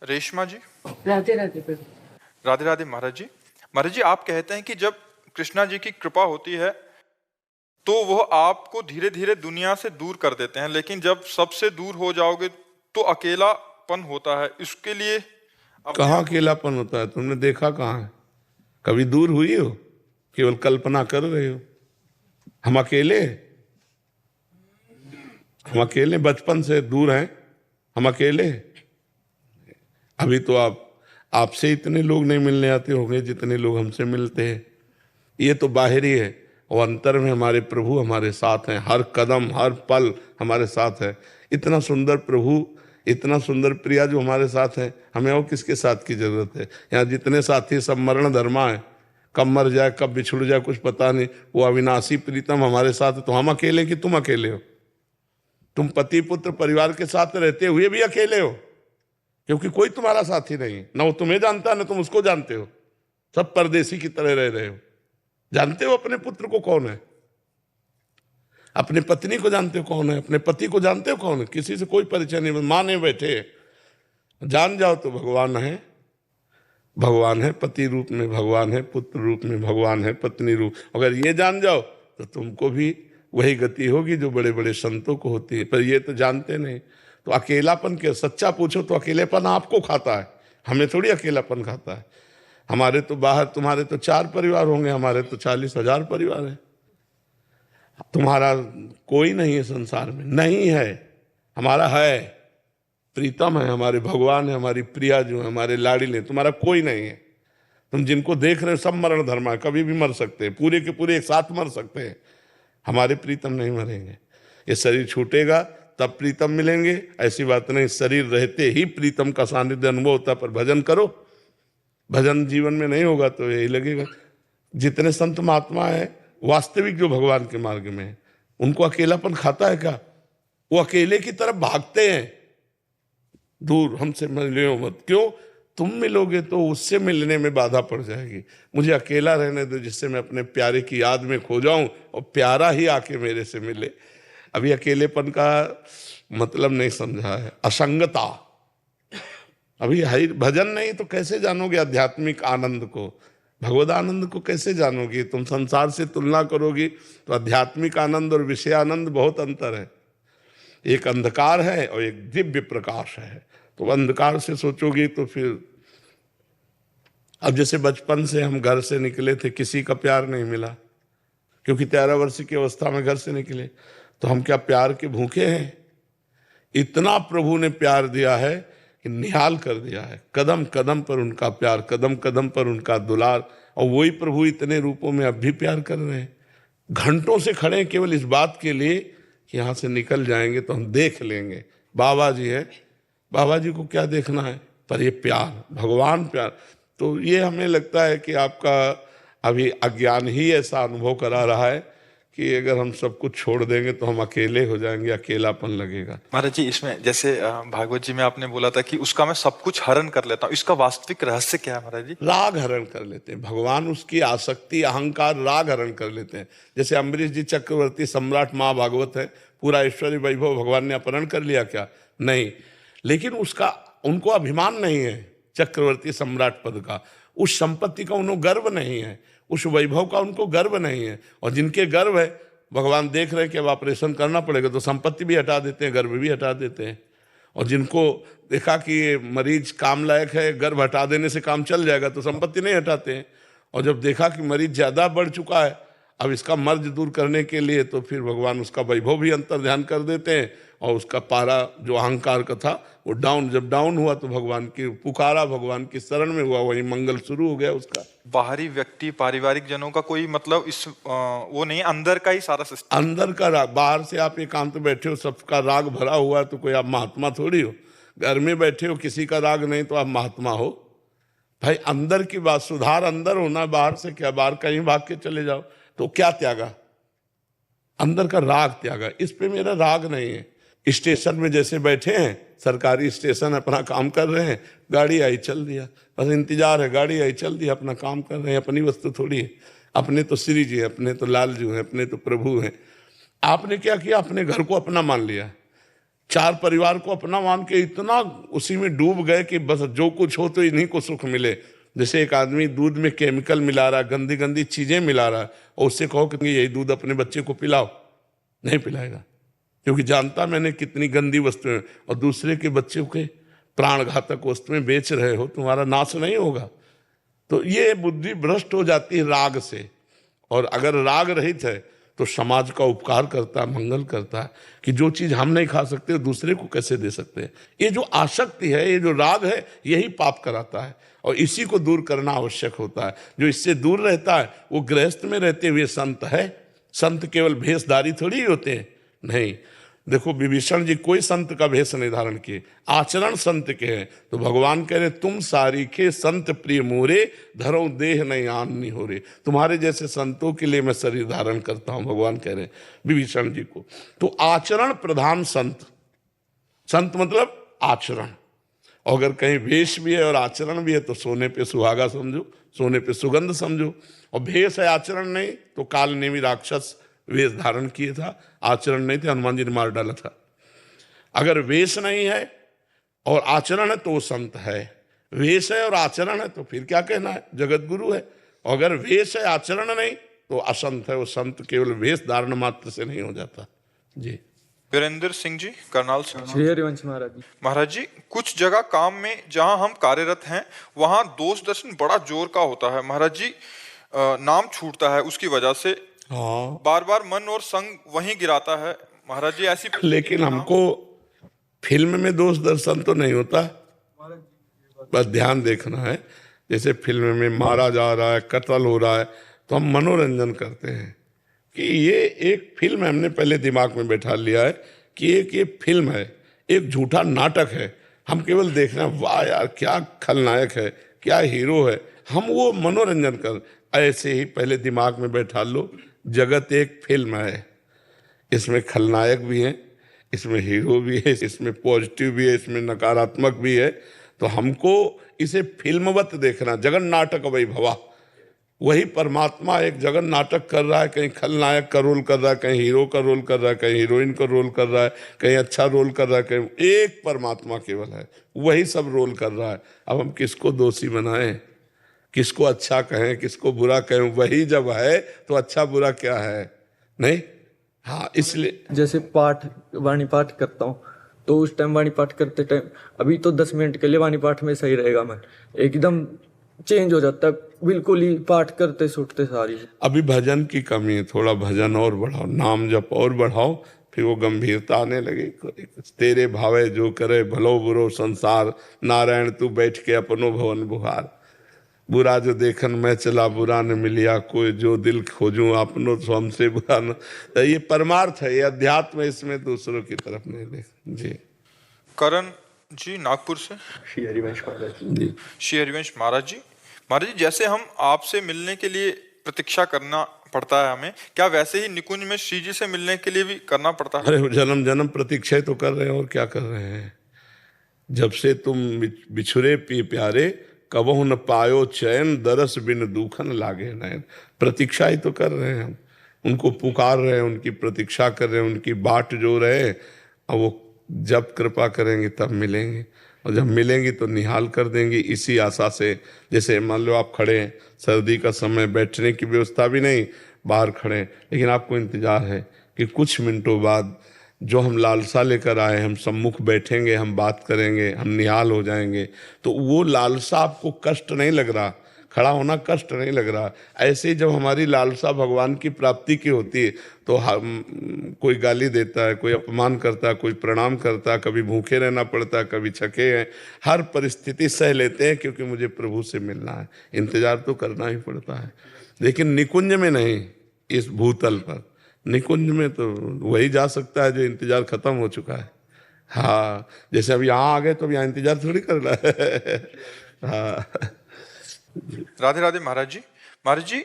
रेशमा जी, राधे राधे प्रभु। राधे राधे महाराज जी। महाराज जी, आप कहते हैं कि जब कृष्णा जी की कृपा होती है तो वो आपको धीरे धीरे दुनिया से दूर कर देते हैं, लेकिन जब सबसे दूर हो जाओगे तो अकेलापन होता है। इसके लिए अपने कहाँ आप को अकेलापन होता है? तुमने देखा कहाँ है? कभी दूर हुई हो? केवल कल्पना कर रहे हो। हम अकेले हैं? हम अकेले बचपन से दूर हैं? हम अकेले हैं? अभी तो आपसे इतने लोग नहीं मिलने आते होंगे जितने लोग हमसे मिलते हैं। ये तो बाहरी है, और अंतर में हमारे प्रभु हमारे साथ हैं। हर कदम हर पल हमारे साथ है। इतना सुंदर प्रभु, इतना सुंदर प्रिया जो हमारे साथ है, हमें और किसके साथ की जरूरत है? यहाँ जितने साथी सब मरण धर्मा है, कब मर जाए कब बिछुड़ जाए कुछ पता नहीं। वो अविनाशी प्रीतम हमारे साथ है। तो हम अकेले कि तुम अकेले हो? तुम पति पुत्र परिवार के साथ रहते हुए भी अकेले हो, क्योंकि कोई तुम्हारा साथी नहीं। ना वो तुम्हें जानता ना तुम उसको जानते हो। सब परदेसी की तरह रह रहे हो। जानते हो अपने पुत्र को कौन है? अपनी पत्नी को जानते हो कौन है? अपने पति को जानते हो कौन है? किसी से कोई परिचय नहीं। माने बैठे जान जाओ तो भगवान है। भगवान है, पति रूप में भगवान है, पुत्र रूप में भगवान है, पत्नी रूप। अगर ये जान जाओ तो तुमको भी वही गति होगी जो बड़े बड़े संतों को होती है। पर ये तो जानते नहीं। तो अकेलापन के सच्चा पूछो तो अकेलेपन आपको खाता है, हमें थोड़ी अकेलापन खाता है। हमारे तो बाहर, तुम्हारे तो 4 परिवार होंगे, हमारे तो 40,000 परिवार है। तुम्हारा कोई नहीं है संसार में, नहीं है। हमारा है, प्रीतम है, हमारे भगवान है, हमारी प्रिया जो है, हमारे लाडिले। तुम्हारा कोई नहीं है। तुम जिनको देख रहे हो सब मरण धर्मा है, कभी भी मर सकते हैं, पूरे के पूरे एक साथ मर सकते हैं। हमारे प्रीतम नहीं मरेंगे। ये शरीर छूटेगा तब प्रीतम मिलेंगे, ऐसी बात नहीं। शरीर रहते ही प्रीतम का सानिध्य अनुभव होता है। पर भजन करो, भजन जीवन में नहीं होगा तो यही लगेगा। जितने संत महात्मा है वास्तविक जो भगवान के मार्ग में है, उनको अकेलापन खाता है क्या? वो अकेले की तरफ भागते हैं, दूर हमसे मिलो मत। क्यों? तुम मिलोगे तो उससे मिलने में बाधा पड़ जाएगी। मुझे अकेला रहने दो, जिससे मैं अपने प्यारे की याद में खो जाऊं और प्यारा ही आके मेरे से मिले। अभी अकेलेपन का मतलब नहीं समझा है, असंगता। अभी भजन नहीं तो कैसे जानोगे आध्यात्मिक आनंद को, भगवद आनंद को कैसे जानोगी? तुम संसार से तुलना करोगी तो आध्यात्मिक आनंद और विषय आनंद बहुत अंतर है। एक अंधकार है और एक दिव्य प्रकाश है। तो अंधकार से सोचोगी तो फिर, अब जैसे बचपन से हम घर से निकले थे, किसी का प्यार नहीं मिला, क्योंकि 13 वर्ष की अवस्था में घर से निकले। तो हम क्या प्यार के भूखे हैं? इतना प्रभु ने प्यार दिया है कि निहाल कर दिया है। कदम कदम पर उनका प्यार, कदम कदम पर उनका दुलार। और वही प्रभु इतने रूपों में अब भी प्यार कर रहे हैं। घंटों से खड़े हैं केवल इस बात के लिए कि यहाँ से निकल जाएंगे तो हम देख लेंगे। बाबा जी है, बाबा जी को क्या देखना है? पर ये प्यार, भगवान प्यार। तो ये हमें लगता है कि आपका अभी अज्ञान ही ऐसा अनुभव करा रहा है कि अगर हम सब कुछ छोड़ देंगे तो हम अकेले हो जाएंगे, अकेलापन लगेगा। महाराज जी, इसमें जैसे भागवत जी में आपने बोला था कि उसका मैं सब कुछ हरण कर लेता हूँ, इसका वास्तविक रहस्य क्या है महाराज जी? राग हरण कर लेते हैं भगवान। उसकी आसक्ति, अहंकार, राग हरण कर लेते हैं। जैसे अम्बरीश जी चक्रवर्ती सम्राट महाभागवत है, पूरा ऐश्वर्य वैभव भगवान ने अपहरण कर लिया क्या? नहीं। लेकिन उसका उनको अभिमान नहीं है चक्रवर्ती सम्राट पद का, उस संपत्ति का उनको गर्व नहीं है, उस वैभव का उनको गर्व नहीं है। और जिनके गर्व है, भगवान देख रहे हैं कि अब ऑपरेशन करना पड़ेगा तो संपत्ति भी हटा देते हैं, गर्व भी हटा देते हैं। और जिनको देखा कि ये मरीज काम लायक है, गर्व हटा देने से काम चल जाएगा तो संपत्ति नहीं हटाते हैं। और जब देखा कि मरीज ज़्यादा बढ़ चुका है, अब इसका मर्ज दूर करने के लिए, तो फिर भगवान उसका वैभव भी अंतर ध्यान कर देते हैं। और उसका पारा जो अहंकार का था वो डाउन, जब डाउन हुआ तो भगवान की पुकारा, भगवान की शरण में हुआ, वही मंगल शुरू हो गया उसका। बाहरी व्यक्ति, पारिवारिक जनों का कोई मतलब इस वो नहीं, अंदर का ही सारा सिस्टम। अंदर का राग। बाहर से आप एकांत बैठे हो, सबका राग भरा हुआ, तो कोई आप महात्मा थोड़ी हो। घर में बैठे हो, किसी का राग नहीं तो आप महात्मा हो। भाई अंदर की बात, सुधार अंदर होना, बाहर से क्या? बाहर कहीं भाग के चले जाओ तो क्या त्यागा? अंदर का राग त्यागा। इस पे मेरा राग नहीं है। स्टेशन में जैसे बैठे हैं, सरकारी स्टेशन, अपना काम कर रहे हैं, गाड़ी आई चल दिया, बस इंतजार है, गाड़ी आई चल दिया, अपना काम कर रहे हैं। अपनी वस्तु थोड़ी है। अपने तो श्री जी हैं, अपने तो लाल जी हैं, अपने तो प्रभु हैं। आपने क्या किया? अपने घर को अपना मान लिया चार परिवार को अपना मान के इतना उसी में डूब गए कि बस जो कुछ हो तो इन्हीं को सुख मिले। जैसे एक आदमी दूध में केमिकल मिला रहा है, गंदी गंदी चीजें मिला रहा है, और उससे कहो कि यही दूध अपने बच्चे को पिलाओ, नहीं पिलाएगा, क्योंकि जानता मैंने कितनी गंदी वस्तुएं, और दूसरे के बच्चे के प्राण घातक वस्तुएं बेच रहे हो, तुम्हारा नाश नहीं होगा। तो ये बुद्धि भ्रष्ट हो जाती है राग से। और अगर राग रहित है तो समाज का उपकार करता है, मंगल करता है, कि जो चीज हम नहीं खा सकते दूसरे को कैसे दे सकते हैं। ये जो आसक्ति है, ये जो राग है, यही पाप कराता है, और इसी को दूर करना आवश्यक होता है। जो इससे दूर रहता है वो गृहस्थ में रहते हुए संत है। संत केवल भेषधारी थोड़ी होते हैं, नहीं। देखो विभीषण जी कोई संत का भेष नहीं धारण किए, आचरण संत के हैं। तो भगवान कह रहे तुम सारीखे संत प्रिय मोरे, धरो देह नहीं आननी हो रे। तुम्हारे जैसे संतों के लिए मैं शरीर धारण करता हूं, भगवान कह रहे विभीषण जी को। तो आचरण प्रधान संत, संत मतलब आचरण। और अगर कहीं वेश भी है और आचरण भी है तो सोने पे सुहागा समझो, सोने पे सुगंध समझो। और भेष है आचरण नहीं तो काल नेमी राक्षस वेश धारण किए था, आचरण नहीं थे, हनुमान जी ने मार डाला था। अगर वेश नहीं है और आचरण है तो वो संत है, वेश है और आचरण है तो फिर क्या कहना है, जगत गुरु है। और अगर वेश है आचरण नहीं तो असंत है, वो संत केवल वेश धारण मात्र से नहीं हो जाता। जी वीरेंद्र सिंह जी, करनाल से। श्री हरिवंश महाराज जी। महाराज जी, कुछ जगह काम में जहां हम कार्यरत हैं वहां दोष दर्शन बड़ा जोर का होता है महाराज जी, नाम छूटता है उसकी वजह से, हाँ, बार बार मन और संग वहीं गिराता है महाराज जी, ऐसी। लेकिन हमको फिल्म में दोष दर्शन तो नहीं होता, बस ध्यान देखना है। जैसे फिल्म में मारा जा रहा है, कत्ल हो रहा है, तो हम मनोरंजन करते हैं कि ये एक फिल्म है। हमने पहले दिमाग में बैठा लिया है कि एक ये फिल्म है, एक झूठा नाटक है। हम केवल देख रहे हैं, वाह यार क्या खलनायक है, क्या हीरो है, हम वो मनोरंजन कर। ऐसे ही पहले दिमाग में बैठा लो, जगत एक फिल्म है, इसमें खलनायक भी हैं, इसमें हीरो भी है, इसमें पॉजिटिव भी है, इसमें नकारात्मक भी है। तो हमको इसे फिल्मवत देखना, जगन नाटक वही भवा। वही परमात्मा एक जगन नाटक कर रहा है, कहीं खलनायक का रोल कर रहा है, कहीं हीरो का रोल कर रहा है, कहीं हीरोइन का रोल कर रहा है, कहीं अच्छा रोल कर रहा है, कहीं एक परमात्मा केवल है, वही सब रोल कर रहा है। अब हम किसको दोषी बनाएं, किसको अच्छा कहें, किसको बुरा कहें? वही जब है तो अच्छा बुरा क्या है, नहीं। हाँ, इसलिए जैसे वाणी पाठ करता हूँ तो उस टाइम वाणी पाठ करते टाइम अभी तो 10 मिनट के लिए वाणी पाठ में सही रहेगा, मन एकदम चेंज हो जाता है, बिल्कुल ही पाठ करते छूटते सारी। अभी भजन की कमी है, थोड़ा भजन और बढ़ाओ, नाम जप और बढ़ाओ, फिर वो गंभीरता आने लगे। तेरे भावे जो करे भलो बुरो संसार, नारायण तू बैठ के अपनो भवन बुहार। बुरा जो देखन मैं चला बुरा न मिलिया कोई, जो दिल खोजूं अपनो तो हमसे बुरा न। तो ये परमार्थ है, ये अध्यात्म है, इसमें दूसरों की तरफ नहीं देख। जी करण जी, नागपुर से। श्री हरिवंश महाराज जी श्री हरिवंश महाराज जी, महाराज जी जैसे हम आपसे मिलने के लिए प्रतीक्षा करना पड़ता है हमें, क्या वैसे ही निकुंज में श्री जी से मिलने के लिए भी करना पड़ता है? अरे जन्म जन्म प्रतीक्षा ही तो कर रहे हैं, और क्या कर रहे हैं। जब से तुम बिछुरे पी प्यारे, कबहु न पायो चैन, दरस बिन दूखन लागे नैन। प्रतीक्षा ही तो कर रहे हैं हम, उनको पुकार रहे हैं, उनकी प्रतीक्षा कर रहे हैं, उनकी बाट जो रहे हैं। और वो जब कृपा करेंगे तब मिलेंगे, और जब मिलेंगी तो निहाल कर देंगी, इसी आशा से। जैसे मान लो आप खड़े हैं, सर्दी का समय, बैठने की व्यवस्था भी नहीं, बाहर खड़े हैं, लेकिन आपको इंतजार है कि कुछ मिनटों बाद जो हम लालसा लेकर आए, हम सम्मुख बैठेंगे, हम बात करेंगे, हम निहाल हो जाएंगे। तो वो लालसा आपको कष्ट नहीं लग रहा, खड़ा होना कष्ट नहीं लग रहा। ऐसे ही जब हमारी लालसा भगवान की प्राप्ति की होती है तो हम, कोई गाली देता है, कोई अपमान करता है, कोई प्रणाम करता है, कभी भूखे रहना पड़ता है, कभी छके हैं, हर परिस्थिति सह लेते हैं, क्योंकि मुझे प्रभु से मिलना है। इंतजार तो करना ही पड़ता है, लेकिन निकुंज में नहीं, इस भूतल पर। निकुंज में तो वही जा सकता है जो इंतजार खत्म हो चुका है। हाँ, जैसे अब यहाँ आ गए तो अब यहाँ इंतजार थोड़ी करना है। हाँ। राधे राधे महाराज जी। महाराज जी,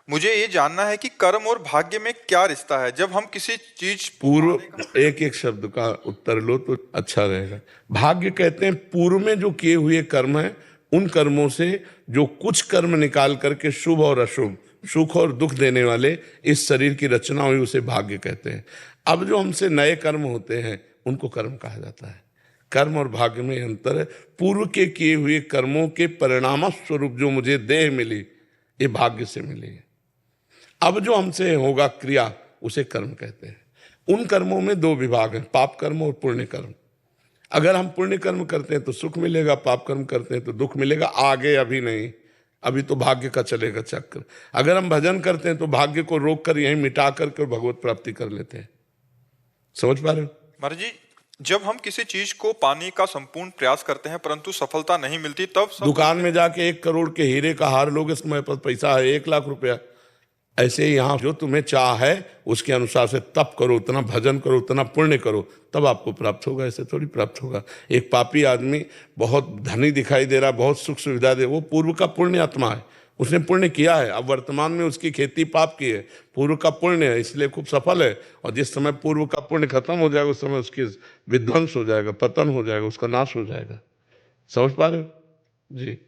मुझे ये जानना है कि कर्म और भाग्य में क्या रिश्ता है? जब हम किसी चीज पूर्व, एक एक शब्द का उत्तर लो तो अच्छा रहेगा। भाग्य कहते हैं पूर्व में जो किए हुए कर्म है, उन कर्मों से जो कुछ कर्म निकाल करके शुभ और अशुभ, सुख और दुख देने वाले इस शरीर की रचना हुई, उसे भाग्य कहते हैं। अब जो हमसे नए कर्म होते हैं उनको कर्म कहा जाता है। कर्म और भाग्य में अंतर है। पूर्व के किए हुए कर्मों के परिणाम स्वरूप जो मुझे देह मिली, ये भाग्य से मिली है। अब जो हमसे होगा क्रिया, उसे कर्म कहते हैं। उन कर्मों में दो विभाग हैं, पाप कर्म और पुण्य कर्म। अगर हम पुण्य कर्म करते हैं तो सुख मिलेगा, पाप कर्म करते हैं तो दुख मिलेगा। आगे अभी नहीं, अभी तो भाग्य का चलेगा चक्कर। अगर हम भजन करते हैं तो भाग्य को रोक कर यहीं मिटा करके भगवत प्राप्ति कर लेते हैं। समझ पा रहे हो? महाराज जी, जब हम किसी चीज को पाने का संपूर्ण प्रयास करते हैं परंतु सफलता नहीं मिलती, तब सब दुकान में जाके 1 करोड़ के हीरे का हार लोगे, तुम्हारे पास पैसा है 1 लाख रुपया, ऐसे ही यहाँ जो तुम्हें चाह है उसके अनुसार से तप करो, उतना भजन करो, उतना पुण्य करो, तब आपको प्राप्त होगा। ऐसे थोड़ी प्राप्त होगा। एक पापी आदमी बहुत धनी दिखाई दे रहा, बहुत सुख सुविधा दे, वो पूर्व का पुण्य आत्मा है, उसने पुण्य किया है। अब वर्तमान में उसकी खेती पाप की है, पूर्व का पुण्य है, इसलिए खूब सफल है। और जिस समय पूर्व का पुण्य खत्म हो जाएगा, उस समय उसकी विध्वंस हो जाएगा, पतन हो जाएगा, उसका नाश हो जाएगा। समझ पा रहे हो? जी।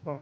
हाँ।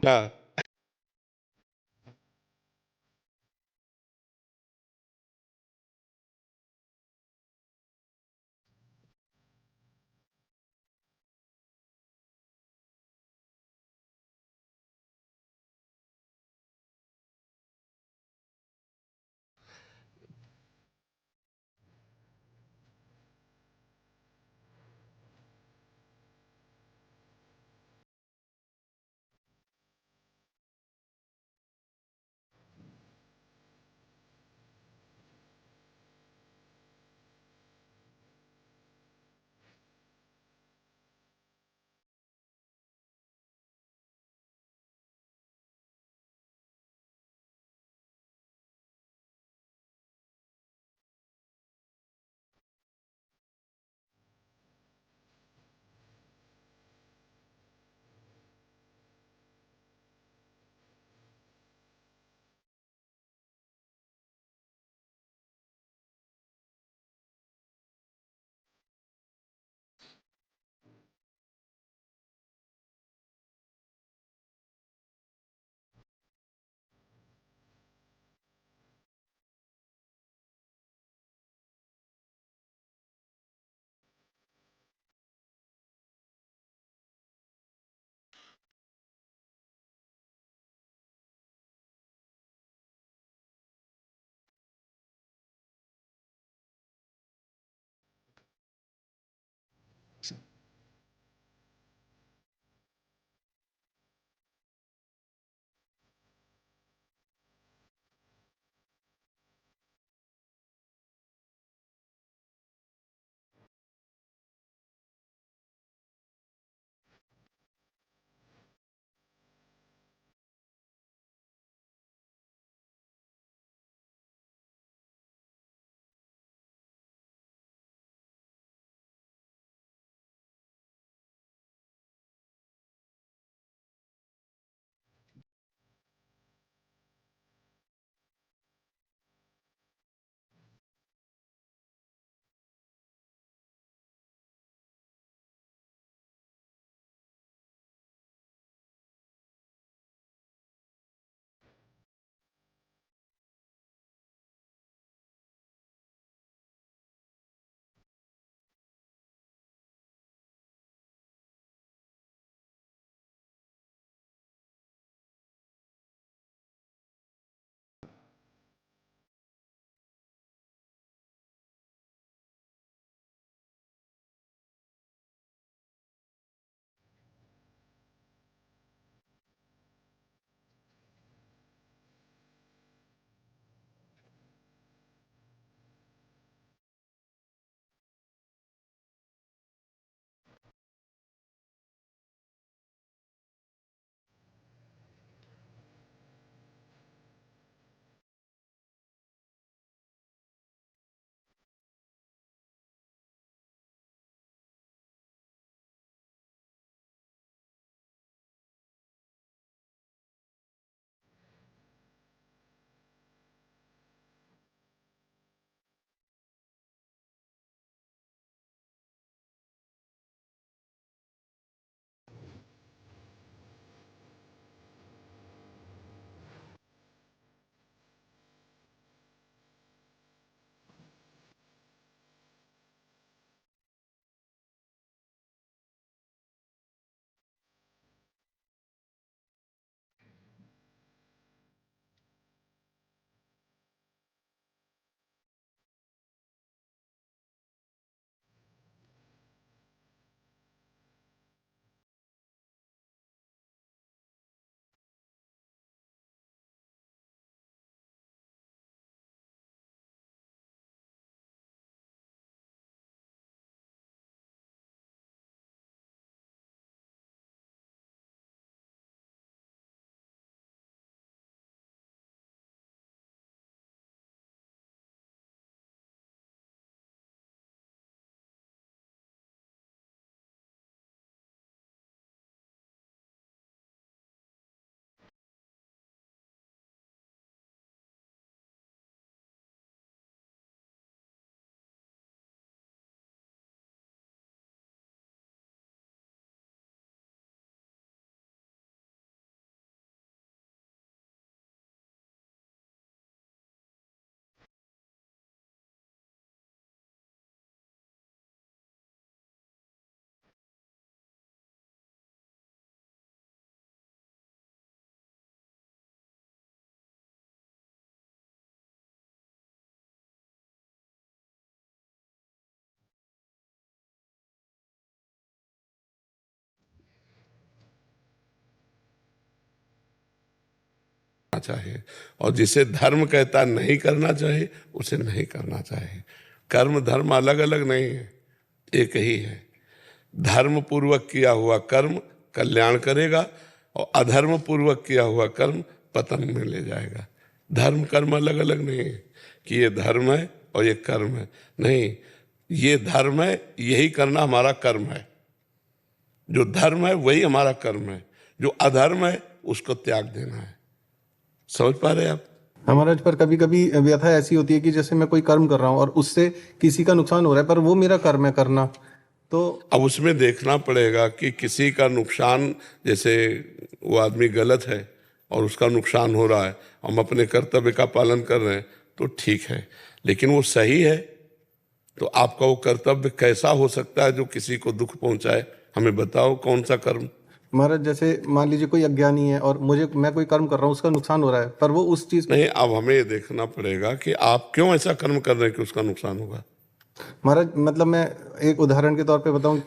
हाँ। चाहिए, और जिसे धर्म कहता है नहीं करना चाहिए उसे नहीं करना चाहिए। कर्म धर्म अलग अलग नहीं है, एक ही है। धर्म पूर्वक किया हुआ कर्म कल्याण करेगा और अधर्म पूर्वक किया हुआ कर्म पतन में ले जाएगा। धर्म कर्म अलग अलग नहीं है कि ये धर्म है और ये कर्म है, नहीं, ये धर्म है, यही करना हमारा कर्म है। जो धर्म है वही हमारा कर्म है, जो अधर्म है उसको त्याग देना है। समझ पा रहे हैं आप? महाराज, पर कभी कभी व्यथा ऐसी होती है कि जैसे मैं कोई कर्म कर रहा हूँ और उससे किसी का नुकसान हो रहा है, पर वो मेरा कर्म है करना, तो अब उसमें देखना पड़ेगा कि किसी का नुकसान, जैसे वो आदमी गलत है और उसका नुकसान हो रहा है, हम अपने कर्तव्य का पालन कर रहे हैं तो ठीक है, लेकिन वो सही है तो आपका वो कर्तव्य कैसा हो सकता है जो किसी को दुख पहुंचाए? हमें बताओ कौन सा कर्म। महाराज, जैसे मान लीजिए कोई अज्ञानी है और मैं कोई कर्म कर रहा हूँ, उसका नुकसान हो रहा है, पर वो उस चीज नहीं, अब हमें ये देखना पड़ेगा कि आप क्यों ऐसा कर्म कर रहे हैं कि उसका नुकसान होगा। महाराज, मतलब मैं एक उदाहरण के तौर पे बताऊं,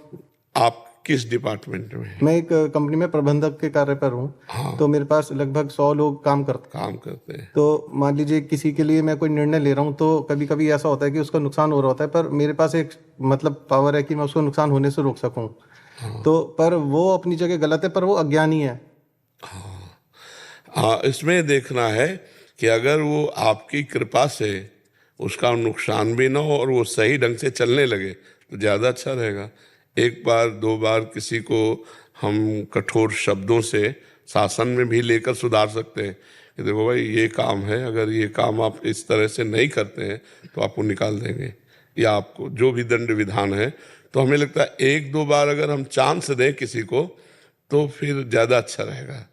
आप किस डिपार्टमेंट में हैं? मैं एक कंपनी में प्रबंधक के कार्य पर हूँ। हाँ। तो मेरे पास लगभग 100 लोग काम करते हैं। तो मान लीजिए किसी के लिए मैं कोई निर्णय ले रहा हूँ, तो कभी कभी ऐसा होता है कि उसका नुकसान हो रहा होता है, पर मेरे पास एक मतलब पावर है कि मैं उसको नुकसान होने से रोक सकूं। हाँ। तो पर वो अपनी जगह गलत है, पर वो अज्ञानी है। हाँ, इसमें देखना है कि अगर वो आपकी कृपा से उसका नुकसान भी ना हो और वो सही ढंग से चलने लगे तो ज़्यादा अच्छा रहेगा। एक बार दो बार किसी को हम कठोर शब्दों से शासन में भी लेकर सुधार सकते हैं कि देखो भाई ये काम है, अगर ये काम आप इस तरह से नहीं करते हैं तो आपको निकाल देंगे, या आपको जो भी दंड विधान है। तो हमें लगता है एक दो बार अगर हम चांस दें किसी को तो फिर ज़्यादा अच्छा रहेगा।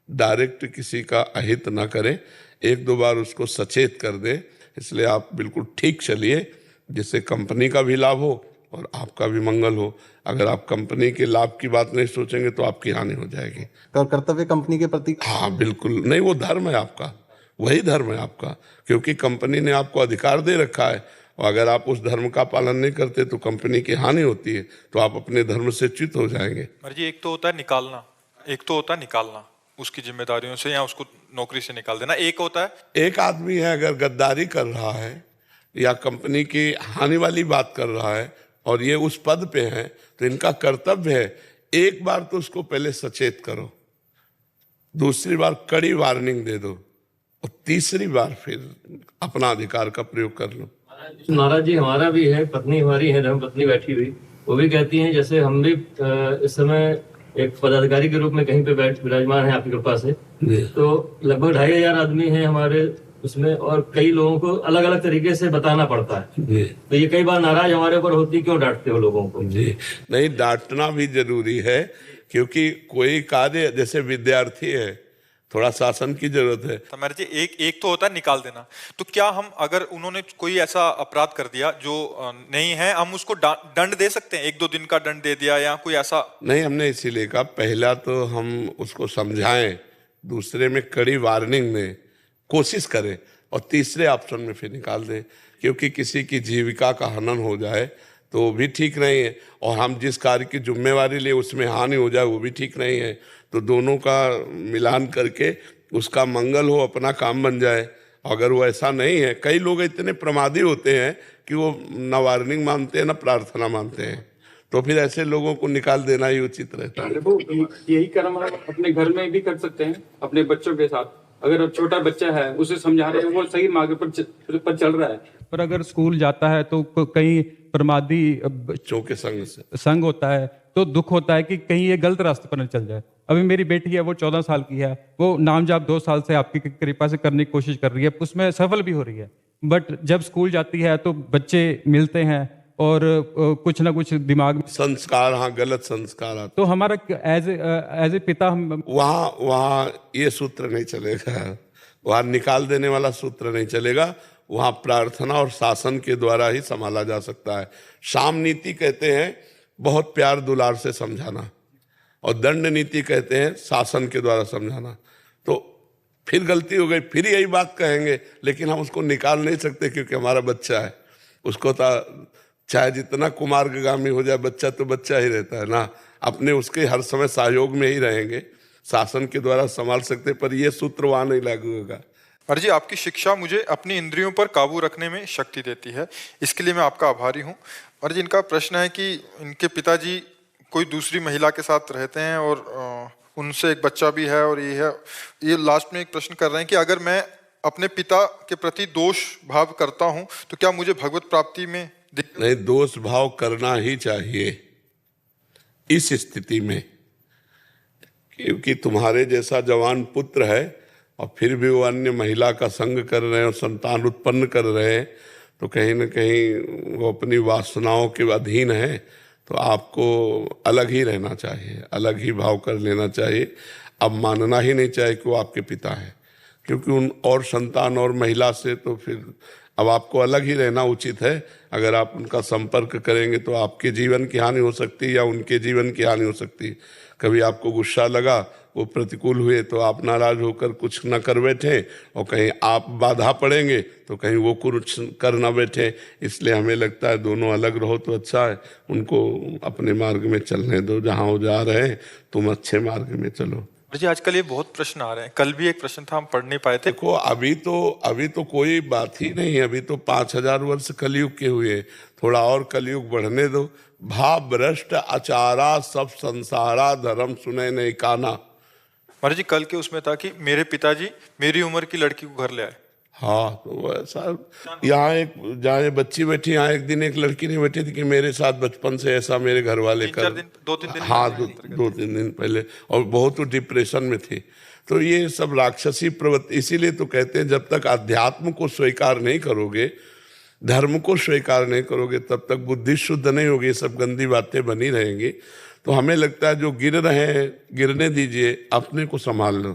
डायरेक्ट किसी का अहित ना करें, एक दो बार उसको सचेत कर दें। इसलिए आप बिल्कुल ठीक चलिए जिससे कंपनी का भी लाभ हो और आपका भी मंगल हो। अगर आप कंपनी के लाभ की बात नहीं सोचेंगे तो आपकी हानि हो जाएगी। और कर्तव्य कंपनी के प्रति, हाँ बिल्कुल नहीं, वो धर्म है आपका, वही धर्म है आपका, क्योंकि कंपनी ने आपको अधिकार दे रखा है और अगर आप उस धर्म का पालन नहीं करते तो कंपनी की हानि होती है, तो आप अपने धर्म से च्युत हो जाएंगे। जी, एक तो होता है निकालना, एक तो होता है निकालना उसकी जिम्मेदारियों से या उसको नौकरी से निकाल देना। एक होता है एक आदमी है अगर गद्दारी कर रहा है या कंपनी की हानि वाली बात कर रहा है और ये उस पद पे है, तो इनका कर्तव्य है एक बार तो उसको पहले सचेत करो, दूसरी बार कड़ी वार्निंग दे दो और तीसरी बार फिर अपना अधिकार का प्रयोग कर लो। महाराज जी, हमारा भी है, पत्नी हमारी है, धर्मपत्नी बैठी हुई, वो भी कहती हैं जैसे हम भी इस समय एक पदाधिकारी के रूप में कहीं पे विराजमान है आपकी कृपा से, तो लगभग 2500 आदमी हैं हमारे उसमें, और कई लोगों को अलग अलग तरीके से बताना पड़ता है। तो ये कई बार नाराज हमारे ऊपर होती, क्यों डांटते हो लोगों को? जी नहीं, डांटना भी जरूरी है, क्योंकि कोई कार्य, जैसे विद्यार्थी है, थोड़ा शासन की जरूरत है। तो मेरे जी एक तो होता है निकाल देना। तो क्या हम, अगर उन्होंने कोई ऐसा अपराध कर दिया जो नहीं है, हम उसको दंड दे सकते हैं? 1-2 दिन का दंड दे दिया या कोई ऐसा? नहीं, हमने इसीलिए कहा पहला तो हम उसको समझाएं, दूसरे में कड़ी वार्निंग दें, कोशिश करें, और तीसरे ऑप्शन में फिर निकाल दें, क्योंकि किसी की जीविका का हनन हो जाए तो वो भी ठीक नहीं है, और हम जिस कार्य की जिम्मेवारी ले उसमें हानि हो जाए वो भी ठीक नहीं है। तो दोनों का मिलान करके उसका मंगल हो, अपना काम बन जाए। अगर वो ऐसा नहीं है, कई लोग इतने प्रमादी होते हैं कि वो न वार्निंग मानते हैं न प्रार्थना मानते हैं, तो फिर ऐसे लोगों को निकाल देना ही उचित रहता है। देखो, यही कर्म हम अपने घर में भी कर सकते हैं अपने बच्चों के साथ। अगर छोटा बच्चा है, उसे समझा रहे हैं, वो सही मार्ग पर चल रहा है, पर अगर स्कूल जाता है तो कहीं प्रमादी बच्चों के संग होता है, तो दुख होता है कि कहीं ये गलत रास्ते पर न चल जाए। अभी मेरी बेटी है, वो 14 साल की है, वो नाम जाप 2 साल से आपकी कृपा से करने की कोशिश कर रही है, उसमें सफल भी हो रही है। बट जब स्कूल जाती है तो बच्चे मिलते हैं और कुछ ना कुछ दिमाग में संस्कार, हाँ, गलत संस्कार आते। तो हमारा एज ए पिता हम वहाँ ये सूत्र नहीं चलेगा, वहाँ निकाल देने वाला सूत्र नहीं चलेगा, वहाँ प्रार्थना और शासन के द्वारा ही संभाला जा सकता है। शाम नीति कहते हैं बहुत प्यार दुलार से समझाना, और दंड नीति कहते हैं शासन के द्वारा समझाना। तो फिर गलती हो गई, फिर यही बात कहेंगे, लेकिन हम उसको निकाल नहीं सकते क्योंकि हमारा बच्चा है। उसको तो चाहे जितना कुमार्गामी हो जाए, बच्चा तो बच्चा ही रहता है ना, अपने उसके हर समय सहयोग में ही रहेंगे। शासन के द्वारा संभाल सकते, पर ये सूत्र वहां नहीं लागू होगा। महाराज जी, आपकी शिक्षा मुझे अपनी इंद्रियों पर काबू रखने में शक्ति देती है, इसके लिए मैं आपका आभारी हूँ। महाराज जी, इनका प्रश्न है कि इनके पिताजी कोई दूसरी महिला के साथ रहते हैं और उनसे एक बच्चा भी है, और ये लास्ट में एक प्रश्न कर रहे हैं कि अगर मैं अपने पिता के प्रति दोष भाव करता हूँ तो क्या मुझे भगवत प्राप्ति में नहीं, दोष भाव करना ही चाहिए इस स्थिति में, क्योंकि तुम्हारे जैसा जवान पुत्र है और फिर भी वो अन्य महिला का संग कर रहे हैं और संतान उत्पन्न कर रहे हैं, तो कहीं ना कहीं वो अपनी वासनाओं के अधीन है। तो आपको अलग ही रहना चाहिए, अलग ही भाव कर लेना चाहिए। अब मानना ही नहीं चाहिए कि वो आपके पिता है, क्योंकि उन और संतान और महिला से तो फिर अब आपको अलग ही रहना उचित है। अगर आप उनका संपर्क करेंगे तो आपके जीवन की हानि हो सकती है या उनके जीवन की हानि हो सकती है। कभी आपको गुस्सा लगा, वो प्रतिकूल हुए तो आप नाराज होकर कुछ न कर बैठे, और कहीं आप बाधा पड़ेंगे तो कहीं वो कुछ कर ना बैठे। इसलिए हमें लगता है दोनों अलग रहो तो अच्छा है। उनको अपने मार्ग में चलने दो, जहाँ वो जा रहे हैं तुम अच्छे मार्ग में चलो। जी, आजकल ये बहुत प्रश्न आ रहे हैं, कल भी एक प्रश्न था हम पढ़ नहीं पाए थे। देखो, अभी तो कोई बात ही नहीं है, अभी तो 5000 वर्ष कलयुग के हुए, थोड़ा और कलयुग बढ़ने दो। भाव भ्रष्ट आचारा सब संसारा, धर्म सुने नहीं काना। महाराज जी, कल के उसमें था कि मेरे पिताजी मेरी उम्र की लड़की को घर ले आए। हाँ, तो ऐसा यहाँ जहाँ बच्ची बैठी, यहाँ एक दिन एक लड़की नहीं बैठी थी कि मेरे साथ बचपन से ऐसा मेरे घर वाले कर, 2-3 दिन हाँ, 2-3 दिन पहले, और बहुत डिप्रेशन में थी। तो ये सब राक्षसी प्रवृत्ति, इसीलिए तो कहते हैं जब तक अध्यात्म को स्वीकार नहीं करोगे, धर्म को स्वीकार नहीं करोगे, तब तक बुद्धि शुद्ध नहीं होगी, ये सब गंदी बातें बनी रहेंगी। तो हमें लगता है जो गिर रहे हैं गिरने दीजिए, अपने को संभाल लो।